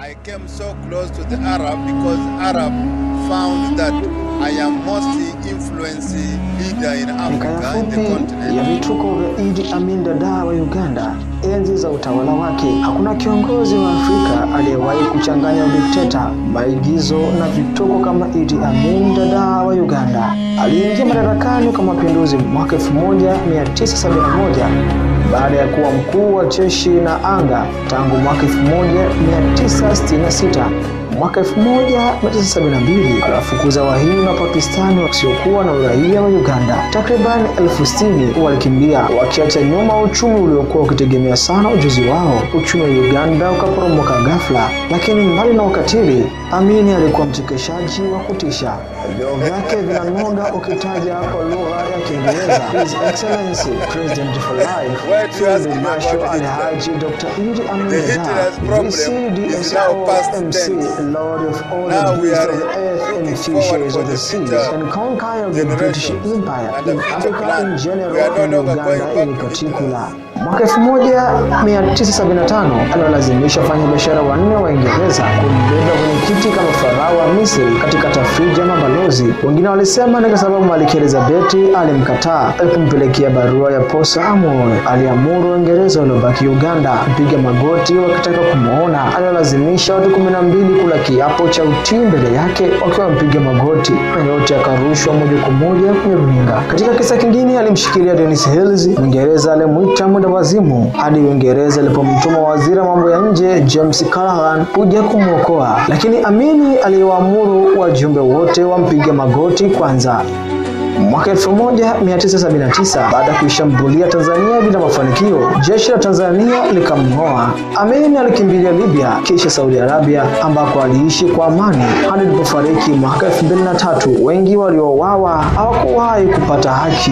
I came so close to the Arab because Arab found that I am mostly influencing leader in Africa, in the continent. Ya vituko vya Idi Amin Dada wa Uganda, enzi za utawala wake, hakuna kiongozi wa Afrika aliyewahi kuchanganya udikteta, maigizo na vituko kama Idi Amin Dada wa Uganda. Aliingia madarakani kwa mapinduzi mwaka 1971 baada ya kuwa mkuu wa jeshi na anga tangu mwaka 1966. Mwaka 1972 alifukuza Wahindi na Pakistani wasiokuwa na uraia wa Uganda. Takriban 60,000 walikimbia wakiacha nyuma uchumi uliokuwa ukitegemea sana ujuzi wao. Uchumi wa Uganda ukaporomoka ghafla, lakini mbali na ukatili, Amin alikuwa mchekeshaji wa kutisha. Vyeo vyake vinanoga ukitaja kwa lugha ya Kiingereza. His Excellency President for Life, Field Marshal Alhaji Dr. Idi Amin Dada, VCDSO-MC, Lord of all the beasts of the earth and fishes of the seas, and conqueror of the British Empire in Africa in general and Uganda in particular. Mwaka 1975 alilazimisha wafanyabiashara wanne wa Uingereza kumbeba kwenye kiti kama farao wa Misri katika tafrija mabalozi. Wengine walisema ni kwa sababu Malkia Elizabeth alimkataa alipompelekea barua ya posa amuoe. Aliamuru Uingereza waliobaki Uganda kupiga magoti wakitaka kumuona. Alilazimisha watu 12 kula kiapo cha utii mbele yake wakiwa wamepiga magoti, na yote akarushwa moja kwa moja kwenye runinga. Katika kisa kingine alimshikilia Dennis Hills, Mwingereza alimuita wazimu, hadi Uingereza ilipomtuma waziri wa mambo ya nje James Callaghan kuja kumwokoa, lakini Amini aliwaamuru wajumbe wote wampige magoti kwanza. Mwaka 1979 baada ya kuishambulia Tanzania bila mafanikio, jeshi la Tanzania likamng'oa. Amin alikimbilia Libya kisha Saudi Arabia ambako aliishi kwa amani hadi alipofariki mwaka 2003. Wengi waliouawa hawakuwahi kupata haki.